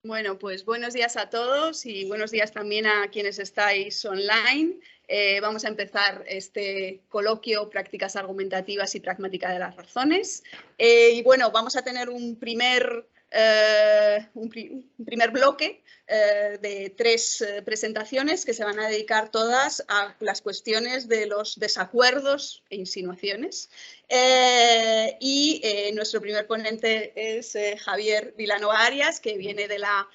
Bueno, pues buenos días a todos y buenos días también a quienes estáis online. Vamos a empezar este coloquio Prácticas Argumentativas y Pragmática de las Razones. Y bueno, vamos a tener un primer bloque de 3 presentaciones que se van a dedicar todas a las cuestiones de los desacuerdos e insinuaciones. Nuestro primer ponente es Javier Vilanova Arias, que viene de la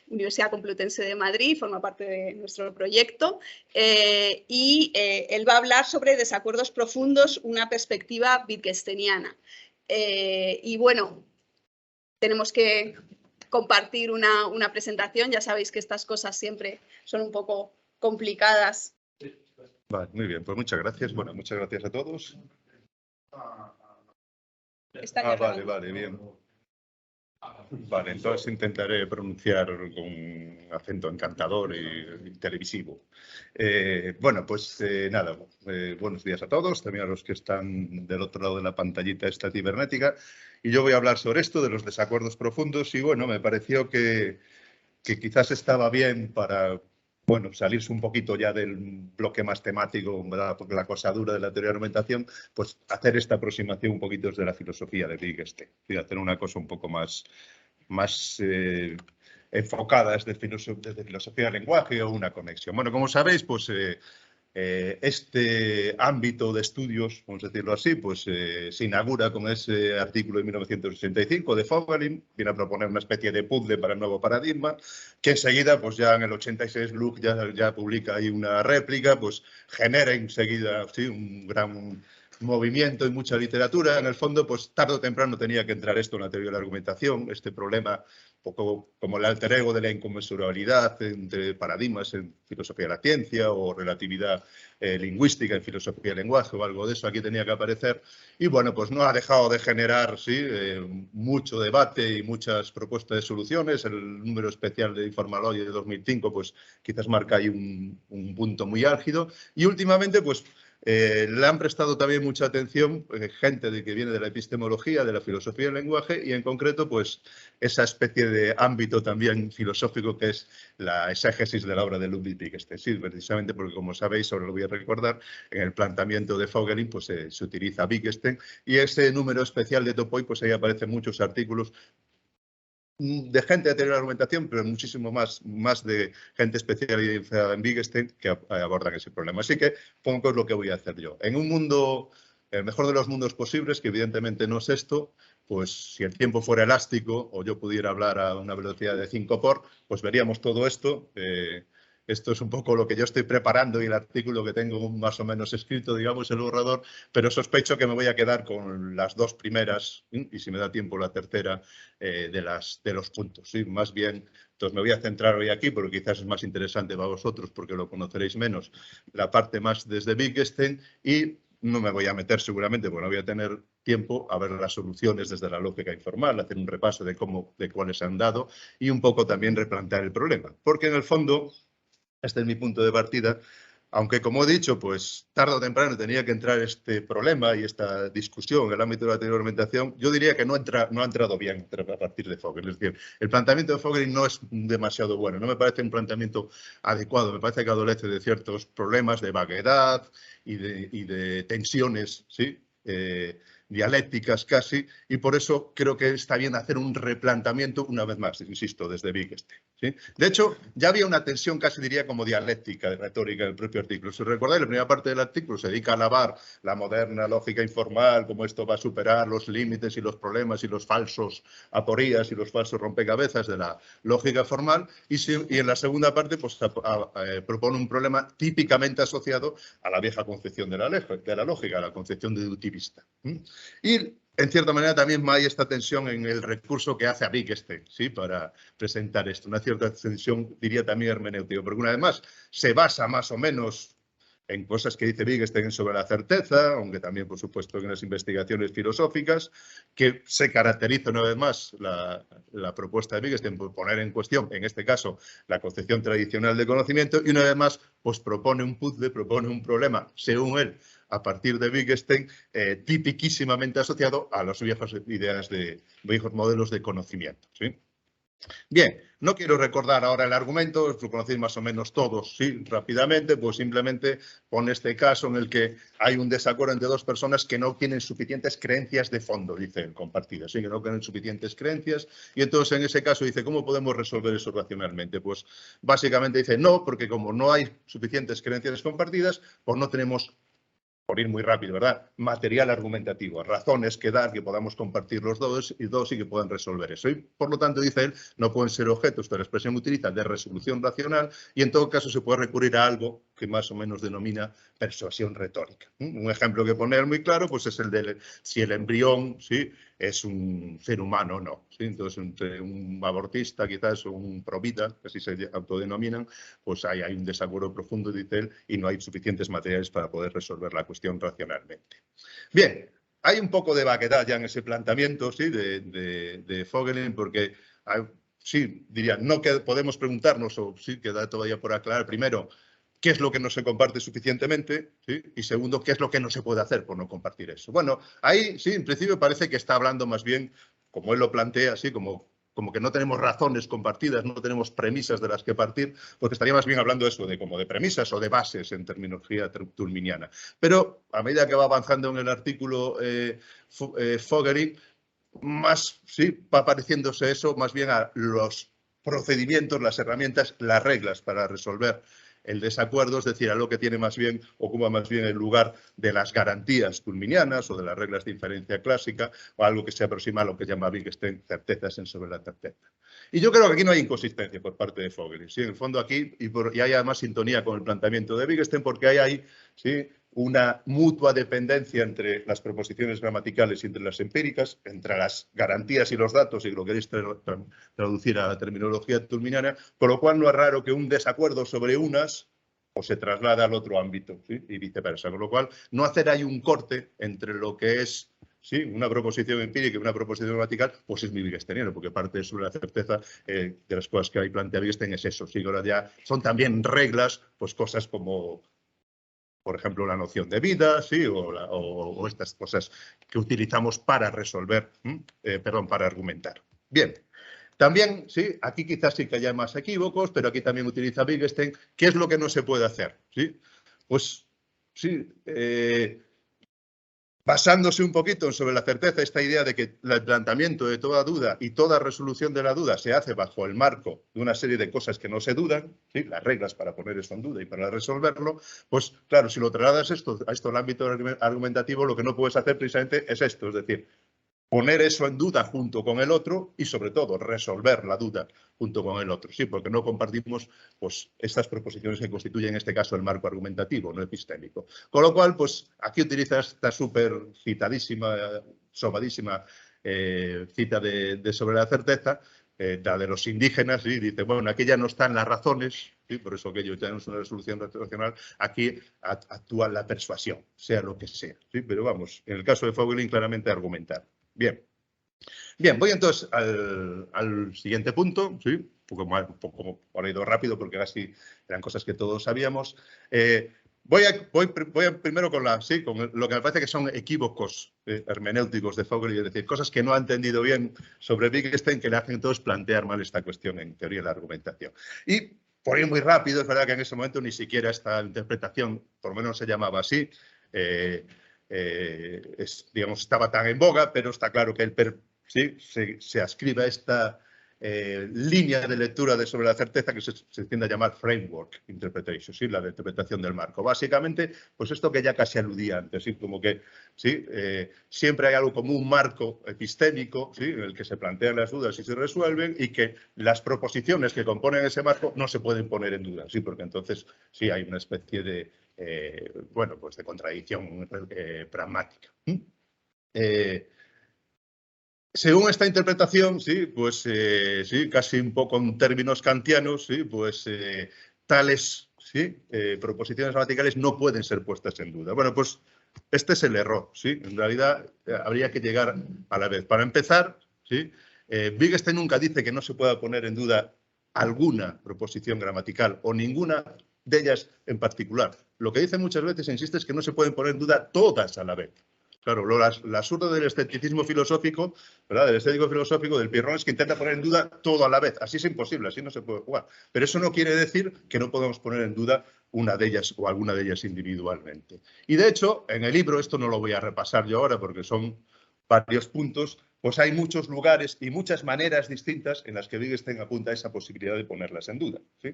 Universidad Complutense de Madrid, forma parte de nuestro proyecto, él va a hablar sobre desacuerdos profundos, una perspectiva wittgensteiniana. Y bueno, tenemos que compartir una presentación. Ya sabéis que estas cosas siempre son un poco complicadas. Vale, muy bien, pues muchas gracias. Bueno, muchas gracias a todos. Vale, bien. Vale, entonces intentaré pronunciar con acento encantador y televisivo. Bueno, pues nada, buenos días a todos, también a los que están del otro lado de la pantallita esta cibernética. Y yo voy a hablar sobre esto, de los desacuerdos profundos, y bueno, me pareció que quizás estaba bien para, bueno, salirse un poquito ya del bloque más temático, ¿verdad? Porque la cosa dura de la teoría de la argumentación, pues hacer esta aproximación un poquito desde la filosofía de Wittgenstein, y hacer una cosa un poco más enfocada desde filosofía del lenguaje o una conexión. Bueno, como sabéis, pues este ámbito de estudios, vamos a decirlo así, pues se inaugura con ese artículo de 1985 de Vogelin, viene a proponer una especie de puzzle para el nuevo paradigma, que enseguida, pues ya en el 86, Gluck ya publica ahí una réplica, pues genera enseguida sí, un gran movimiento y mucha literatura. En el fondo, pues tarde o temprano tenía que entrar esto en la teoría de la argumentación, este problema un poco como el alter ego de la inconmensurabilidad entre paradigmas en filosofía de la ciencia o relatividad lingüística en filosofía del lenguaje o algo de eso, aquí tenía que aparecer. Y bueno, pues no ha dejado de generar sí, mucho debate y muchas propuestas de soluciones. El número especial de Informalloy de 2005 pues quizás marca ahí un punto muy álgido. Y últimamente pues le han prestado también mucha atención gente que viene de la epistemología, de la filosofía del lenguaje y en concreto pues esa especie de ámbito también filosófico que es la exégesis de la obra de Ludwig Wittgenstein. Sí, precisamente porque como sabéis, ahora lo voy a recordar, en el planteamiento de Vogelin pues se utiliza Wittgenstein y ese número especial de Topoi pues ahí aparecen muchos artículos de gente de teoría de la argumentación, pero muchísimo más de gente especializada en Wittgenstein que abordan ese problema. Así que pongo lo que voy a hacer yo. En un mundo, el mejor de los mundos posibles, que evidentemente no es esto, pues si el tiempo fuera elástico o yo pudiera hablar a una velocidad de 5 por, pues veríamos todo esto. Esto es un poco lo que yo estoy preparando y el artículo que tengo más o menos escrito, digamos, el borrador, pero sospecho que me voy a quedar con las 2 primeras y si me da tiempo la tercera de los puntos. ¿Sí? Más bien, entonces me voy a centrar hoy aquí porque quizás es más interesante para vosotros porque lo conoceréis menos, la parte más desde Wittgenstein y no me voy a meter seguramente, porque no voy a tener tiempo a ver las soluciones desde la lógica informal, hacer un repaso de cuáles se han dado y un poco también replantear el problema. Porque en el fondo, este es mi punto de partida, aunque como he dicho, pues tarde o temprano tenía que entrar este problema y esta discusión en el ámbito de la teoría de la argumentación, yo diría que no ha entrado bien a partir de Vogelin. Es decir, el planteamiento de Vogelin no es demasiado bueno, no me parece un planteamiento adecuado, me parece que adolece de ciertos problemas de vaguedad y de tensiones, ¿sí? Dialécticas casi, y por eso creo que está bien hacer un replanteamiento, una vez más, insisto, desde Wittgenstein. ¿Sí? De hecho, ya había una tensión casi diría como dialéctica, de retórica en el propio artículo. Si recordáis, la primera parte del artículo se dedica a alabar la moderna lógica informal, cómo esto va a superar los límites y los problemas y los falsos aporías y los falsos rompecabezas de la lógica formal, y en la segunda parte pues, propone un problema típicamente asociado a la vieja concepción de la lógica, la concepción deductivista. Y, en cierta manera, también hay esta tensión en el recurso que hace a Wittgenstein, ¿sí? Para presentar esto. Una cierta tensión, diría también hermenéutica, porque una vez más se basa más o menos en cosas que dice Wittgenstein sobre la certeza, aunque también, por supuesto, en las investigaciones filosóficas, que se caracteriza una vez más la propuesta de Wittgenstein por poner en cuestión, en este caso, la concepción tradicional de conocimiento, y una vez más, pues propone un puzzle, propone un problema, según él, a partir de Wittgenstein, tipiquísimamente asociado a las viejas ideas de viejos modelos de conocimiento. ¿Sí? Bien, no quiero recordar ahora el argumento, lo conocéis más o menos todos, sí, rápidamente, pues simplemente pone este caso en el que hay un desacuerdo entre dos personas que no tienen suficientes creencias de fondo, dice él, compartidas, sí, que no tienen suficientes creencias, y entonces en ese caso dice, ¿cómo podemos resolver eso racionalmente? Pues básicamente dice, no, porque como no hay suficientes creencias compartidas, pues no tenemos, por ir muy rápido, ¿verdad? Material argumentativo, razones que dar que podamos compartir los dos y que puedan resolver eso. Y, por lo tanto, dice él, no pueden ser objetos de la expresión utiliza de resolución racional y, en todo caso, se puede recurrir a algo que más o menos denomina persuasión retórica. Un ejemplo que pone él muy claro pues es el de si el embrión, ¿sí?, es un ser humano o no. ¿Sí? Entonces, entre un abortista quizás o un provida, que así se autodenominan, pues hay un desacuerdo profundo, dice él, y no hay suficientes materiales para poder resolver la cuestión racionalmente. Bien, hay un poco de vaguedad ya en ese planteamiento, ¿sí?, de Vogelin, porque sí, diría, no que podemos preguntarnos, o sí, queda todavía por aclarar, primero, qué es lo que no se comparte suficientemente, ¿sí? Y segundo, qué es lo que no se puede hacer por no compartir eso. Bueno, ahí sí, en principio parece que está hablando más bien, como él lo plantea, así como que no tenemos razones compartidas, no tenemos premisas de las que partir, porque estaría más bien hablando eso de como de premisas o de bases en terminología tulminiana. Pero a medida que va avanzando en el artículo Fogarty, más sí va pareciéndose eso más bien a los procedimientos, las herramientas, las reglas para resolver el desacuerdo, es decir, a lo que tiene más bien, ocupa más bien el lugar de las garantías tulminianas o de las reglas de inferencia clásica o algo que se aproxima a lo que llama Wittgenstein certezas en sobre la certeza. Y yo creo que aquí no hay inconsistencia por parte de Vogelin. ¿Sí? En el fondo aquí, y hay además sintonía con el planteamiento de Wittgenstein porque hay ahí, ¿sí?, una mutua dependencia entre las proposiciones gramaticales y entre las empíricas, entre las garantías y los datos, si lo queréis traducir a la terminología tulminiana, con lo cual no es raro que un desacuerdo sobre unas o se traslada al otro ámbito, ¿sí?, y viceversa. Con lo cual, no hacer ahí un corte entre lo que es, sí, una proposición empírica y una proposición gramatical, pues es muy wittgensteiniano, porque parte sobre la certeza de las cosas que ahí plantea Wittgenstein es eso. Sí, ahora ya son también reglas, pues cosas como, por ejemplo, la noción de vida, ¿sí?, o estas cosas que utilizamos para resolver, para argumentar. Bien, también, sí, aquí quizás sí que haya más equívocos, pero aquí también utiliza Wittgenstein. ¿Qué es lo que no se puede hacer? ¿Sí? Pues, sí, basándose un poquito sobre la certeza, esta idea de que el planteamiento de toda duda y toda resolución de la duda se hace bajo el marco de una serie de cosas que no se dudan, ¿sí?, las reglas para poner eso en duda y para resolverlo, pues claro, si lo trasladas a esto al ámbito argumentativo, lo que no puedes hacer precisamente es esto, es decir, poner eso en duda junto con el otro y, sobre todo, resolver la duda junto con el otro. Sí, porque no compartimos pues, estas proposiciones que constituyen, en este caso, el marco argumentativo, no epistémico. Con lo cual, pues, aquí utiliza esta súper citadísima, sobadísima cita de sobre la certeza, la de los indígenas, y dice, bueno, aquí ya no están las razones, ¿sí?, por eso que ellos ya no es una resolución racional, aquí actúa la persuasión, sea lo que sea. ¿Sí? Pero vamos, en el caso de Vogelin, claramente argumentar. Bien. Bien, voy entonces al siguiente punto, ¿sí? Un poco he ido rápido porque casi eran cosas que todos sabíamos. Voy primero con lo que me parece que son equívocos hermenéuticos de Vogelin, es decir, cosas que no ha entendido bien sobre Wittgenstein que le hacen entonces plantear mal esta cuestión en teoría de la argumentación. Y por ir muy rápido, es verdad que en ese momento ni siquiera esta interpretación, por lo menos se llamaba así, digamos, estaba tan en boga, pero está claro que se ascribe a esta línea de lectura sobre la certeza que se tiende a llamar framework interpretation, ¿sí?, la de interpretación del marco. Básicamente, pues esto que ya casi aludía antes, ¿sí?, como que ¿sí?, siempre hay algo como un marco epistémico, ¿sí?, en el que se plantean las dudas y se resuelven y que las proposiciones que componen ese marco no se pueden poner en duda, ¿sí?, porque entonces sí hay una especie de bueno, pues de contradicción pragmática. Según esta interpretación, sí, pues sí, casi un poco en términos kantianos, sí, pues tales proposiciones gramaticales no pueden ser puestas en duda. Bueno, pues este es el error, sí. En realidad habría que llegar a la vez. Para empezar, sí, Wittgenstein nunca dice que no se pueda poner en duda alguna proposición gramatical o ninguna de ellas en particular. Lo que dice muchas veces, insiste, es que no se pueden poner en duda todas a la vez. Claro, lo absurdo del escepticismo filosófico, ¿verdad? Del estético filosófico, del Pirrón, es que intenta poner en duda todo a la vez. Así es imposible, así no se puede jugar. Pero eso no quiere decir que no podamos poner en duda una de ellas o alguna de ellas individualmente. Y de hecho, en el libro, esto no lo voy a repasar yo ahora porque son varios puntos, pues hay muchos lugares y muchas maneras distintas en las que Wittgenstein apunta esa posibilidad de ponerlas en duda, ¿sí?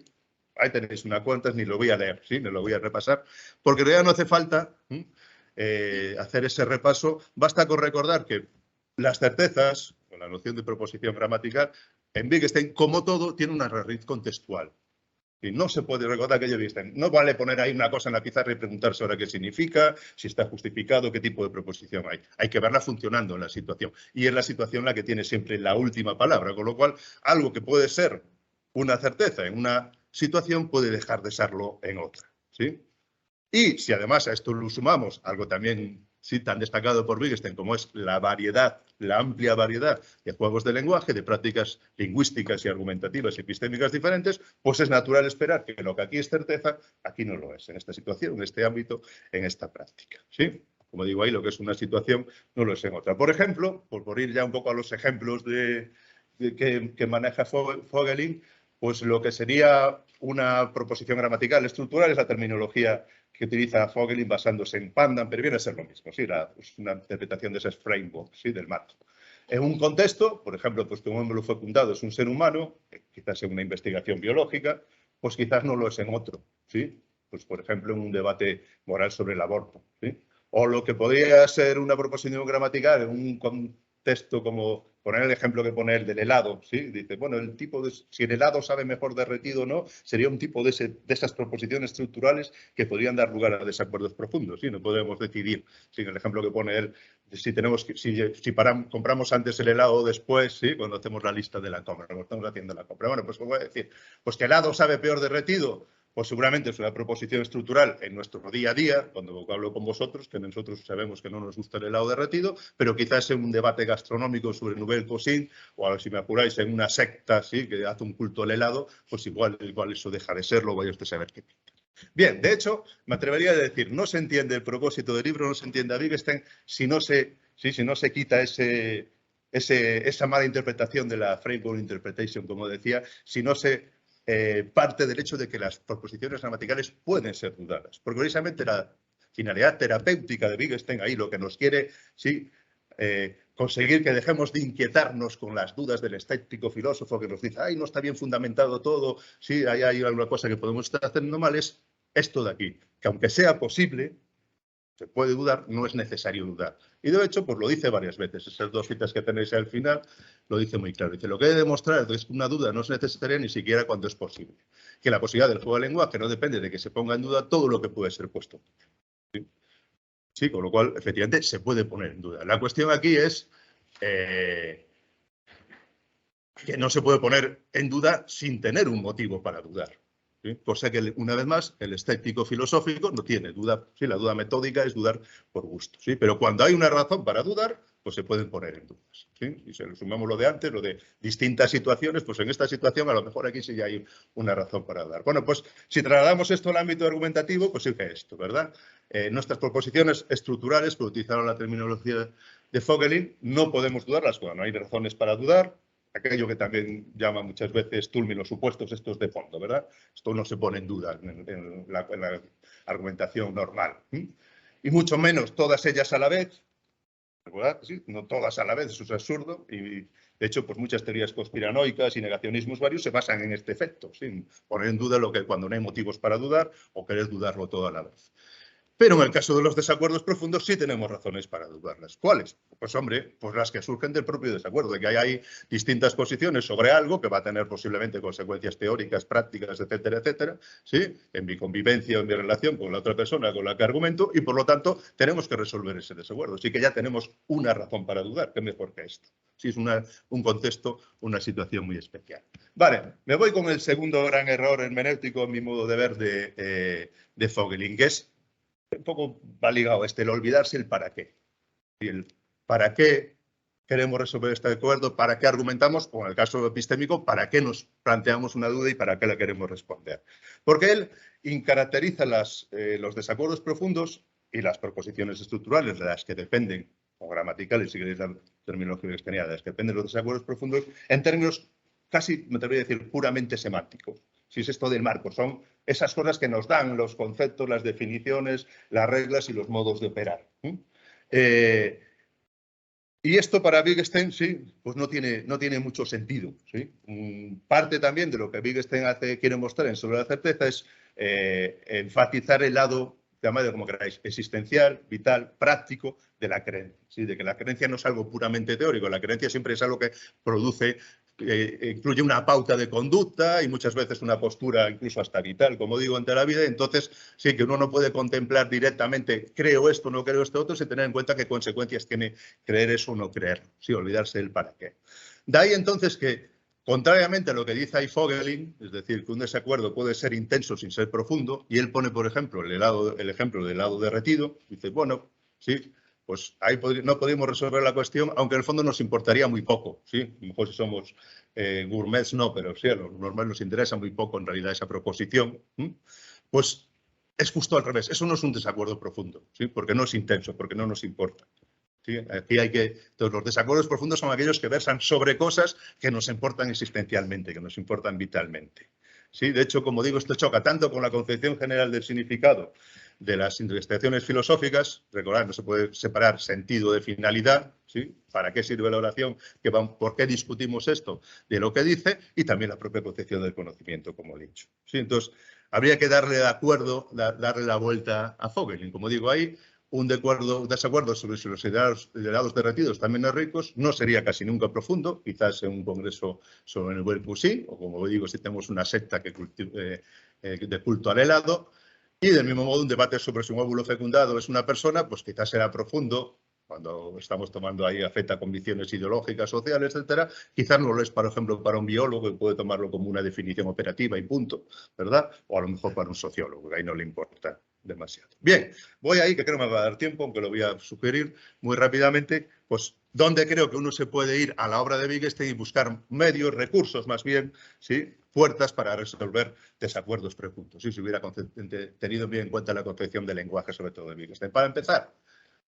Ahí tenéis unas cuantas, ni lo voy a leer, ¿sí? No lo voy a repasar, porque en realidad no hace falta hacer ese repaso. Basta con recordar que las certezas, con la noción de proposición gramatical, en Wittgenstein, como todo, tiene una raíz contextual. Y no se puede recordar que Wittgenstein. No vale poner ahí una cosa en la pizarra y preguntarse ahora qué significa, si está justificado, qué tipo de proposición hay. Hay que verla funcionando en la situación. Y es la situación la que tiene siempre la última palabra, con lo cual algo que puede ser una certeza en una situación puede dejar de serlo en otra, ¿sí? Y si además a esto lo sumamos algo también sí tan destacado por Wittgenstein como es la variedad, la amplia variedad de juegos de lenguaje, de prácticas lingüísticas y argumentativas y epistémicas diferentes, pues es natural esperar que lo que aquí es certeza, aquí no lo es, en esta situación, en este ámbito, en esta práctica, ¿sí? Como digo ahí, lo que es una situación no lo es en otra. Por ejemplo, por ir ya un poco a los ejemplos que maneja Vogelin, pues lo que sería una proposición gramatical estructural es la terminología que utiliza Vogelin basándose en Pandan, pero viene a ser lo mismo, ¿sí? Es una interpretación de ese framework, ¿sí? Del marco. En un contexto, por ejemplo, pues que un hombre fecundado es un ser humano, quizás en una investigación biológica, pues quizás no lo es en otro, ¿sí? Pues por ejemplo en un debate moral sobre el aborto, ¿sí? O lo que podría ser una proposición gramatical en un contexto como poner el ejemplo que pone el del helado, ¿sí? Dice, bueno, el tipo de, si el helado sabe mejor derretido o no, sería un tipo de esas proposiciones estructurales que podrían dar lugar a desacuerdos profundos, ¿sí? No podemos decidir, ¿sí? El ejemplo que pone él, si compramos antes el helado o después, ¿sí? Cuando hacemos la lista de la compra, cuando estamos haciendo la compra. Bueno, pues ¿cómo voy a decir? Pues que el helado sabe peor derretido. Pues seguramente es una proposición estructural en nuestro día a día, cuando hablo con vosotros, que nosotros sabemos que no nos gusta el helado derretido, pero quizás en un debate gastronómico sobre Nouvelle Cuisine, o a ver si me apuráis, en una secta, ¿sí? Que hace un culto al helado, pues igual eso deja de serlo, vaya usted a saber qué. Bien, de hecho, me atrevería a decir, no se entiende el propósito del libro, no se entiende a Wittgenstein si no se quita esa mala interpretación de la framework interpretation, como decía, si no se parte del hecho de que las proposiciones gramaticales pueden ser dudadas. Porque precisamente la finalidad terapéutica de Wittgenstein, ahí lo que nos quiere, sí, conseguir que dejemos de inquietarnos con las dudas del escéptico filósofo que nos dice, ay, no está bien fundamentado todo, sí, hay alguna cosa que podemos estar haciendo mal, es esto de aquí, que aunque sea posible, se puede dudar, no es necesario dudar. Y de hecho, pues lo dice varias veces. Esas dos citas que tenéis al final lo dice muy claro. Dice, lo que he de demostrar es que una duda no es necesaria ni siquiera cuando es posible. Que la posibilidad del juego de lenguaje no depende de que se ponga en duda todo lo que puede ser puesto. ¿Sí? Sí, con lo cual, efectivamente, se puede poner en duda. La cuestión aquí es que no se puede poner en duda sin tener un motivo para dudar. ¿Sí? Cosa que, una vez más, el escéptico filosófico no tiene duda. Sí, la duda metódica es dudar por gusto. ¿Sí? Pero cuando hay una razón para dudar, pues se pueden poner en dudas. ¿Sí? Y si le sumamos lo de antes, lo de distintas situaciones, pues en esta situación a lo mejor aquí sí ya hay una razón para dudar. Bueno, pues si trasladamos esto al ámbito argumentativo, pues sí que esto, ¿verdad? Nuestras proposiciones estructurales, por utilizar la terminología de Vogelin, no podemos dudarlas cuando no hay razones para dudar. Aquello que también llama muchas veces Toulmin los supuestos estos de fondo, ¿verdad? Esto no se pone en duda en la argumentación normal. Y mucho menos todas ellas a la vez, ¿verdad? Sí, no todas a la vez, eso es absurdo. Y de hecho, pues muchas teorías conspiranoicas y negacionismos varios se basan en este efecto, sin poner en duda lo que cuando no hay motivos para dudar o querer dudarlo todo a la vez. Pero en el caso de los desacuerdos profundos sí tenemos razones para dudarlas. ¿Cuáles? Pues hombre, pues las que surgen del propio desacuerdo, de que hay distintas posiciones sobre algo que va a tener posiblemente consecuencias teóricas, prácticas, etcétera, etcétera, ¿sí? En mi convivencia o en mi relación con la otra persona con la que argumento y por lo tanto tenemos que resolver ese desacuerdo. Así que ya tenemos una razón para dudar, ¿qué mejor que esto? Sí, es un contexto, una situación muy especial. Vale, me voy con el segundo gran error hermenéutico en mi modo de ver de Vogelin, que es un poco va ligado el olvidarse el para qué. Y el para qué queremos resolver este acuerdo, para qué argumentamos, o en el caso epistémico, para qué nos planteamos una duda y para qué la queremos responder. Porque él caracteriza los desacuerdos profundos y las proposiciones estructurales de las que dependen, o gramaticales, si queréis la terminología wittgensteiniana, de las que dependen los desacuerdos profundos, en términos casi, me atrevería a decir, puramente semánticos. Si es esto del marco, son esas cosas que nos dan los conceptos, las definiciones, las reglas y los modos de operar. Y esto para Wittgenstein, sí, pues no tiene mucho sentido. ¿Sí? Parte también de lo que Wittgenstein quiere mostrar en Sobre la certeza es enfatizar el lado, llamadlo como queráis, existencial, vital, práctico de la creencia. ¿Sí? De que la creencia no es algo puramente teórico, la creencia siempre es algo que produce, incluye una pauta de conducta y muchas veces una postura incluso hasta vital, como digo, ante la vida. Entonces, sí que uno no puede contemplar directamente creo esto, no creo esto otro, sin tener en cuenta qué consecuencias tiene creer eso o no creerlo. Sí, olvidarse del para qué. De ahí entonces que, contrariamente a lo que dice ahí Vogelin, es decir, que un desacuerdo puede ser intenso sin ser profundo, y él pone, por ejemplo, el ejemplo del helado derretido, dice, bueno, sí, pues ahí no podemos resolver la cuestión, aunque en el fondo nos importaría muy poco, ¿sí? A lo mejor si somos gourmets no, pero sí, a los normales nos interesa muy poco en realidad esa proposición. Pues es justo al revés, eso no es un desacuerdo profundo, ¿sí? Porque no es intenso, porque no nos importa. ¿Sí? Aquí entonces, los desacuerdos profundos son aquellos que versan sobre cosas que nos importan existencialmente, que nos importan vitalmente. ¿Sí? De hecho, como digo, esto choca tanto con la concepción general del significado de las investigaciones filosóficas. Recordad, no se puede separar sentido de finalidad. ¿Sí? ¿Para qué sirve la oración? ¿Por qué discutimos esto? De lo que dice, y también la propia concepción del conocimiento, como he dicho. ¿Sí? Entonces, habría que darle la vuelta a Vogelin. Como digo, ahí un desacuerdo sobre si los helados derretidos también son ricos no sería casi nunca profundo, quizás en un congreso sobre el buen sí, o como digo, si tenemos una secta de culto al helado, y del mismo modo un debate sobre si un óvulo fecundado es una persona, pues quizás será profundo, cuando estamos tomando ahí afecta convicciones ideológicas, sociales, etcétera, quizás no lo es, por ejemplo, para un biólogo que puede tomarlo como una definición operativa y punto, ¿verdad? O a lo mejor para un sociólogo, que ahí no le importa demasiado. Bien, voy ahí, que creo que me va a dar tiempo, aunque lo voy a sugerir muy rápidamente, pues dónde creo que uno se puede ir a la obra de Wittgenstein y buscar medios, recursos más bien, ¿sí? Puertas para resolver desacuerdos profundos, ¿sí? Si hubiera tenido bien en cuenta la concepción del lenguaje, sobre todo de Wittgenstein. Para empezar,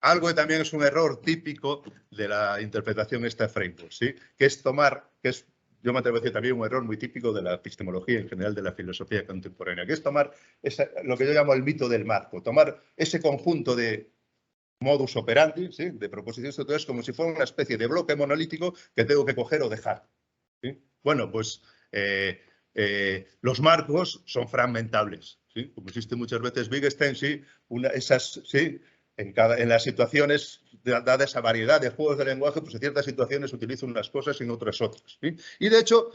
algo que también es un error típico de la interpretación esta framework, ¿sí? Que es yo me atrevo a decir también un error muy típico de la epistemología en general de la filosofía contemporánea, que es tomar lo que yo llamo el mito del marco, tomar ese conjunto de modus operandi, ¿sí? De proposiciones estructurales como si fuera una especie de bloque monolítico que tengo que coger o dejar. ¿Sí? Bueno, pues los marcos son fragmentables, ¿sí? Como existe muchas veces Wittgenstein, ¿sí? ¿sí? En las situaciones, dada esa variedad de juegos de lenguaje, pues en ciertas situaciones utilizo unas cosas y en otras otras. ¿Sí? Y de hecho,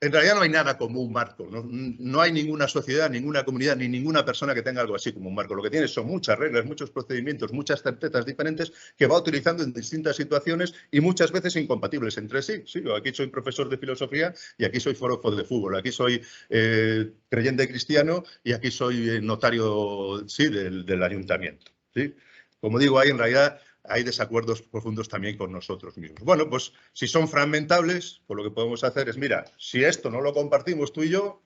en realidad no hay nada como un marco. No hay ninguna sociedad, ninguna comunidad, ni ninguna persona que tenga algo así como un marco. Lo que tiene son muchas reglas, muchos procedimientos, muchas certezas diferentes que va utilizando en distintas situaciones y muchas veces incompatibles entre sí. Sí, aquí soy profesor de filosofía y aquí soy forofo de fútbol. Aquí soy creyente cristiano y aquí soy notario, sí, del ayuntamiento. ¿Sí? Como digo, en realidad hay desacuerdos profundos también con nosotros mismos. Bueno, pues si son fragmentables, pues lo que podemos hacer es, mira, si esto no lo compartimos tú y yo,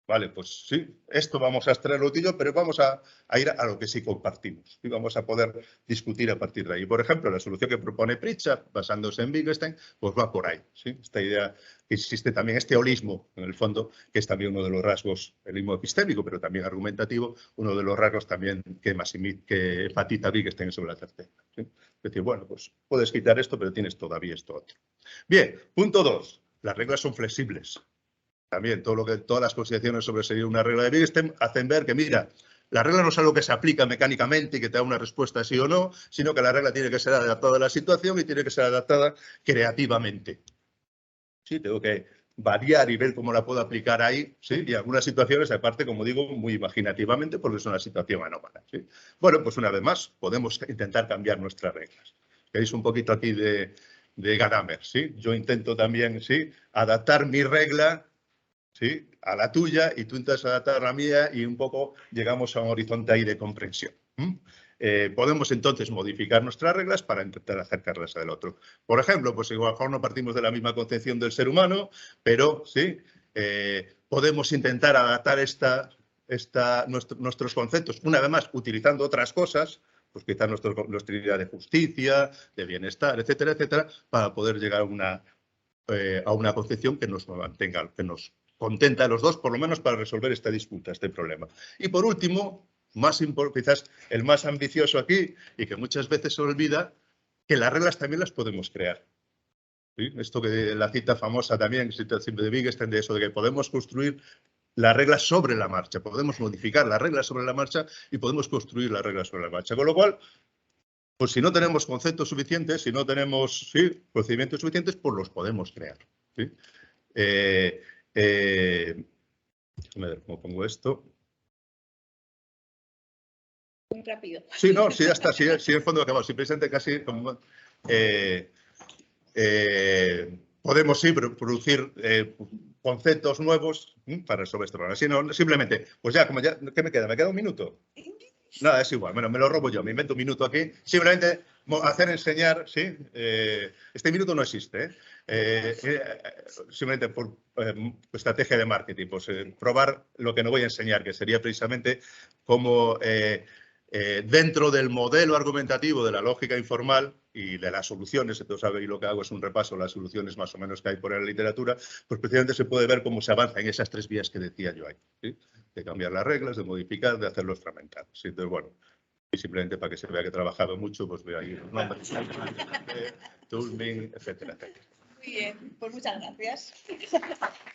vale, pues sí, esto vamos a extraerlo tú y yo, pero vamos a ir a lo que sí compartimos y vamos a poder discutir a partir de ahí. Por ejemplo, la solución que propone Pritchard, basándose en Wittgenstein, pues va por ahí. ¿Sí? Esta idea que existe también, este holismo, en el fondo, que es también uno de los rasgos, el holismo epistémico, pero también argumentativo, uno de los rasgos también que enfatiza Wittgenstein sobre la certeza. ¿Sí? Es decir, bueno, pues puedes quitar esto, pero tienes todavía esto otro. Bien, punto 2. Las reglas son flexibles. También todas las consideraciones sobre seguir una regla de Wittgenstein hacen ver que, mira, la regla no es algo que se aplica mecánicamente y que te da una respuesta sí o no, sino que la regla tiene que ser adaptada a la situación y tiene que ser adaptada creativamente. Sí, tengo que variar y ver cómo la puedo aplicar ahí, ¿sí? Y algunas situaciones, aparte, como digo, muy imaginativamente, porque es una situación anómala, ¿sí? Bueno, pues una vez más, podemos intentar cambiar nuestras reglas. Veis un poquito aquí de Gadamer, ¿sí? Yo intento también, ¿sí? Adaptar mi regla, ¿sí? A la tuya y tú intentas adaptar a la mía y un poco llegamos a un horizonte ahí de comprensión. Podemos entonces modificar nuestras reglas para intentar acercarlas al otro. Por ejemplo, pues igual no partimos de la misma concepción del ser humano, pero sí, podemos intentar adaptar esta nuestros conceptos, una vez más, utilizando otras cosas, pues quizás nuestra idea de justicia, de bienestar, etcétera, etcétera, para poder llegar a una concepción que nos mantenga, que nos contenta a los dos, por lo menos para resolver esta disputa, este problema. Y por último, quizás el más ambicioso aquí, y que muchas veces se olvida, que las reglas también las podemos crear. ¿Sí? Esto que la cita famosa también, de Wittgenstein, de eso, de que podemos construir las reglas sobre la marcha, podemos modificar las reglas sobre la marcha y podemos construir las reglas sobre la marcha. Con lo cual, pues si no tenemos conceptos suficientes, si no tenemos procedimientos suficientes, pues los podemos crear. ¿Sí? Déjame ver cómo pongo esto. Muy rápido. Sí, no, sí, ya está, sí, en el fondo acabamos. Sí, precisamente casi como, podemos sí producir conceptos nuevos para resolver este problema. Si no, simplemente, pues ya, ¿qué me queda? ¿Me queda un minuto? Nada, es igual, bueno, me lo robo yo, me invento un minuto aquí. Simplemente enseñar, ¿sí? Este minuto no existe, simplemente por estrategia de marketing, pues probar lo que no voy a enseñar, que sería precisamente cómo dentro del modelo argumentativo de la lógica informal y de las soluciones, entonces y lo que hago es un repaso de las soluciones más o menos que hay por la literatura, pues precisamente se puede ver cómo se avanza en esas tres vías que decía yo ahí, ¿sí? De cambiar las reglas, de modificar, de hacerlos fragmentados. ¿Sí? Entonces, bueno, y simplemente para que se vea que he trabajado mucho, pues veo ahí los nombres, Toulmin, etcétera, etcétera. Muy bien, pues muchas gracias.